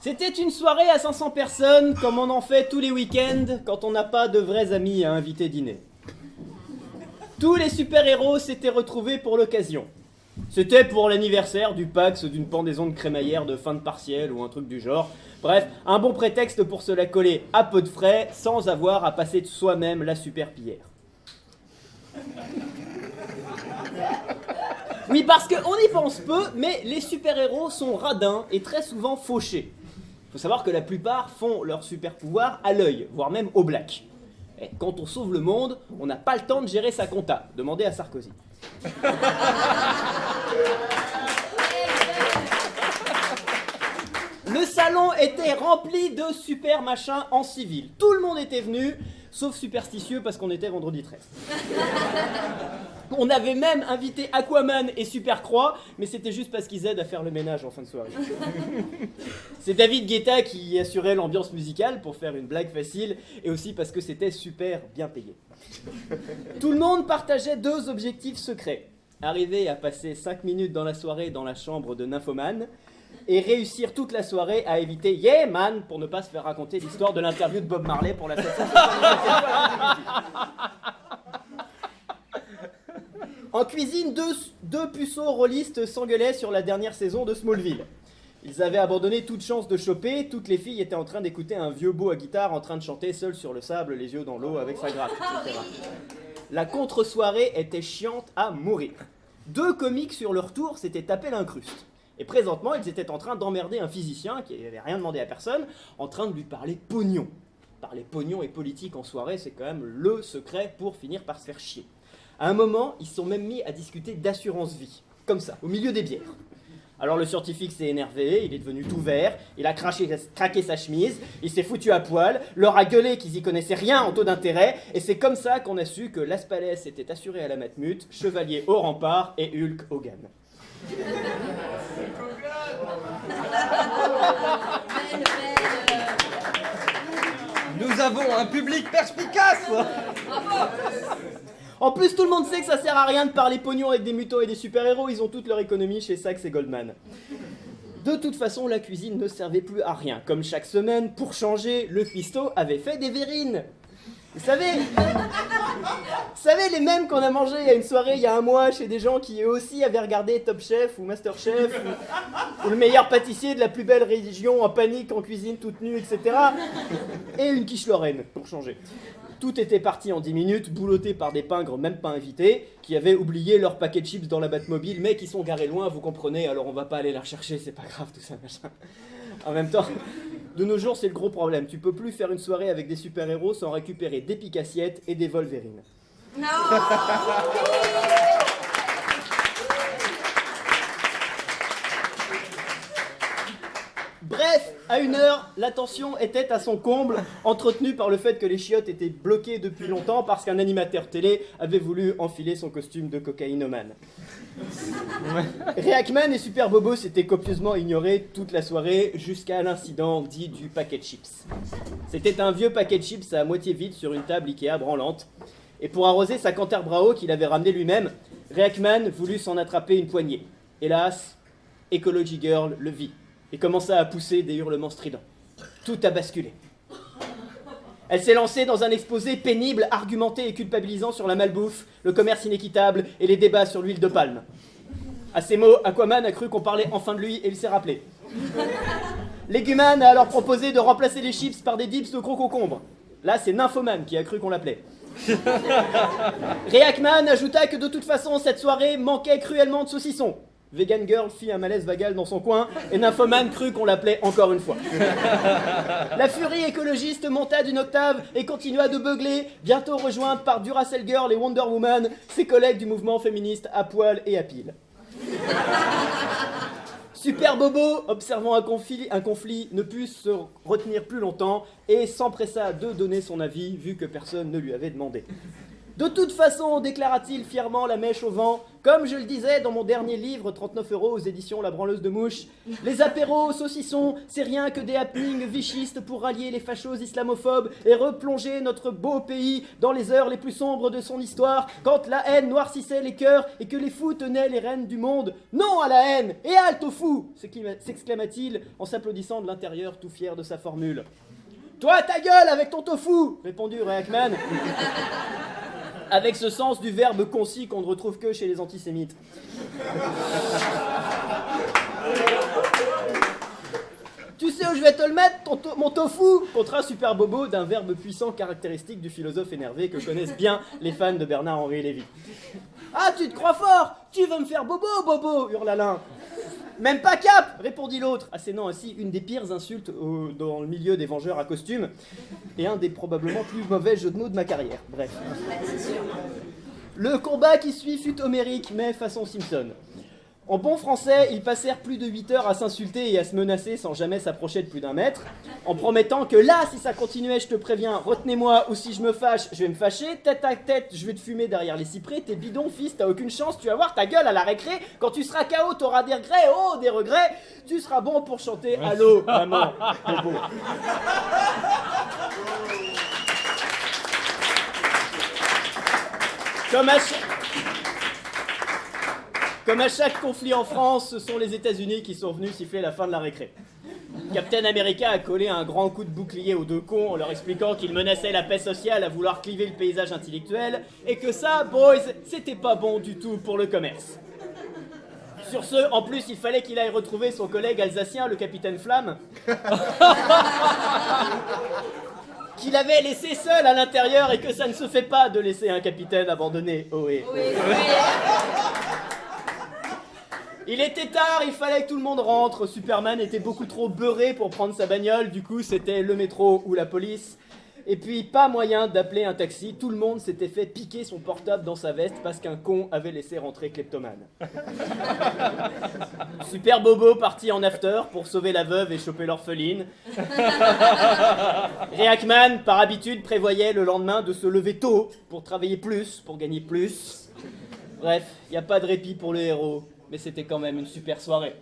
C'était une soirée à 500 personnes, comme on en fait tous les week-ends quand on n'a pas de vrais amis à inviter dîner. Tous les super-héros s'étaient retrouvés pour l'occasion. C'était pour l'anniversaire du Pax d'une pendaison de crémaillère de fin de partiel ou un truc du genre. Bref, un bon prétexte pour se la coller à peu de frais sans avoir à passer de soi-même la super pillière. Oui, parce qu'on y pense peu, mais les super-héros sont radins et très souvent fauchés. Il faut savoir que la plupart font leur super-pouvoir à l'œil, voire même au black. Et quand on sauve le monde, on n'a pas le temps de gérer sa compta. Demandez à Sarkozy. Le salon était rempli de super machins en civil. Tout le monde était venu, sauf superstitieux parce qu'on était vendredi 13. On avait même invité Aquaman et Supercroix, mais c'était juste parce qu'ils aident à faire le ménage en fin de soirée. C'est David Guetta qui assurait l'ambiance musicale pour faire une blague facile, et aussi parce que c'était super bien payé. Tout le monde partageait deux objectifs secrets. Arriver à passer 5 minutes dans la soirée dans la chambre de Nymphoman, et réussir toute la soirée à éviter Yeah Man pour ne pas se faire raconter l'histoire de l'interview de Bob Marley pour la 777e. En cuisine, deux puceaux rôlistes s'engueulaient sur la dernière saison de Smallville. Ils avaient abandonné toute chance de choper, toutes les filles étaient en train d'écouter un vieux beau à guitare en train de chanter seul sur le sable, les yeux dans l'eau avec sa gratte, etc. La contre-soirée était chiante à mourir. Deux comiques sur leur tour s'étaient tapé l'incruste. Et présentement, ils étaient en train d'emmerder un physicien qui n'avait rien demandé à personne, en train de lui parler pognon. Parler pognon et politique en soirée, c'est quand même le secret pour finir par se faire chier. À un moment, ils se sont même mis à discuter d'assurance vie, comme ça, au milieu des bières. Alors le scientifique s'est énervé, il est devenu tout vert, il a craqué sa chemise, il s'est foutu à poil, leur a gueulé qu'ils y connaissaient rien en taux d'intérêt, et c'est comme ça qu'on a su que Laspalès était assuré à la Matmut, Chevalier au rempart et Hulk Hogan. Nous avons un public perspicace. En plus, tout le monde sait que ça sert à rien de parler pognon avec des mutos et des super-héros, ils ont toute leur économie chez Saks et Goldman. De toute façon, la cuisine ne servait plus à rien. Comme chaque semaine, pour changer, le cuistot avait fait des verrines. Vous savez, les mêmes qu'on a mangés il y a une soirée, il y a un mois, chez des gens qui eux aussi avaient regardé Top Chef ou Master Chef, ou le meilleur pâtissier de la plus belle région en panique, en cuisine, toute nue, etc. Et une quiche Lorraine, pour changer. Tout était parti en 10 minutes, boulotté par des pingres même pas invités, qui avaient oublié leur paquet de chips dans la Batmobile, mais qui sont garés loin, vous comprenez, alors on va pas aller la rechercher, c'est pas grave, tout ça, machin. En même temps, de nos jours, c'est le gros problème. Tu peux plus faire une soirée avec des super-héros sans récupérer des piques-assiettes et des Wolverines. Non. Bref, à 1h, la tension était à son comble, entretenue par le fait que les chiottes étaient bloquées depuis longtemps parce qu'un animateur télé avait voulu enfiler son costume de cocaïnomane. Reacman et Super Bobo s'étaient copieusement ignorés toute la soirée jusqu'à l'incident dit du paquet de chips. C'était un vieux paquet de chips à moitié vide sur une table Ikea branlante. Et pour arroser sa Canterbrao qu'il avait ramené lui-même, Reacman voulut s'en attraper une poignée. Hélas, Ecology Girl le vit et commença à pousser des hurlements stridents. Tout a basculé. Elle s'est lancée dans un exposé pénible, argumenté et culpabilisant sur la malbouffe, le commerce inéquitable et les débats sur l'huile de palme. À ces mots, Aquaman a cru qu'on parlait enfin de lui et il s'est rappelé. Léguman a alors proposé de remplacer les chips par des dips de gros concombres. Là, c'est Nymphoman qui a cru qu'on l'appelait. Reacman ajouta que de toute façon, cette soirée manquait cruellement de saucisson. Vegan Girl fit un malaise vagal dans son coin et Nymphoman crut qu'on l'appelait encore une fois. La furie écologiste monta d'une octave et continua de beugler, bientôt rejointe par Duracell Girl et Wonder Woman, ses collègues du mouvement féministe à poil et à pile. Super Bobo, observant un conflit, ne put se retenir plus longtemps et s'empressa de donner son avis vu que personne ne lui avait demandé. De toute façon, déclara-t-il fièrement la mèche au vent, comme je le disais dans mon dernier livre, 39 € aux éditions La Branleuse de Mouche, les apéros, saucissons, c'est rien que des happenings vichistes pour rallier les fachos islamophobes et replonger notre beau pays dans les heures les plus sombres de son histoire, quand la haine noircissait les cœurs et que les fous tenaient les rênes du monde. Non à la haine et halte aux fous, s'exclama-t-il en s'applaudissant de l'intérieur tout fier de sa formule. Toi, ta gueule avec ton tofu, répondit Reakman, avec ce sens du verbe concis qu'on ne retrouve que chez les antisémites. Tu sais où je vais te le mettre, mon tofu, contrat super bobo d'un verbe puissant caractéristique du philosophe énervé que connaissent bien les fans de Bernard-Henri Lévy. Ah, tu te crois fort, tu veux me faire bobo, hurla l'un. Même pas cap, répondit l'autre, assénant ainsi une des pires insultes dans le milieu des vengeurs à costume, et un des probablement plus mauvais jeux de mots de ma carrière. Bref. Le combat qui suit fut homérique, mais façon Simpson. En bon français, ils passèrent plus de 8 heures à s'insulter et à se menacer sans jamais s'approcher de plus d'1 mètre, en promettant que là, si ça continuait, je te préviens, retenez-moi, ou si je me fâche, je vais me fâcher, tête à tête, je vais te fumer derrière les cyprès, t'es bidon, fils, t'as aucune chance, tu vas voir ta gueule à la récré, quand tu seras KO, t'auras des regrets, oh, des regrets, tu seras bon pour chanter Allô, maman, bobo. Comme à chaque conflit en France, ce sont les États-Unis qui sont venus siffler la fin de la récré. Captain America a collé un grand coup de bouclier aux deux cons en leur expliquant qu'il menaçait la paix sociale à vouloir cliver le paysage intellectuel et que ça, boys, c'était pas bon du tout pour le commerce. Sur ce, en plus, il fallait qu'il aille retrouver son collègue alsacien, le capitaine Flamme, qu'il avait laissé seul à l'intérieur et que ça ne se fait pas de laisser un capitaine abandonné. Ohé. Oui. Il était tard, il fallait que tout le monde rentre. Superman était beaucoup trop beurré pour prendre sa bagnole, du coup c'était le métro ou la police. Et puis pas moyen d'appeler un taxi, tout le monde s'était fait piquer son portable dans sa veste parce qu'un con avait laissé rentrer kleptomane. Super Bobo parti en after pour sauver la veuve et choper l'orpheline. Reakman, par habitude, prévoyait le lendemain de se lever tôt pour travailler plus, pour gagner plus. Bref, y a pas de répit pour le héros. Mais c'était quand même une super soirée.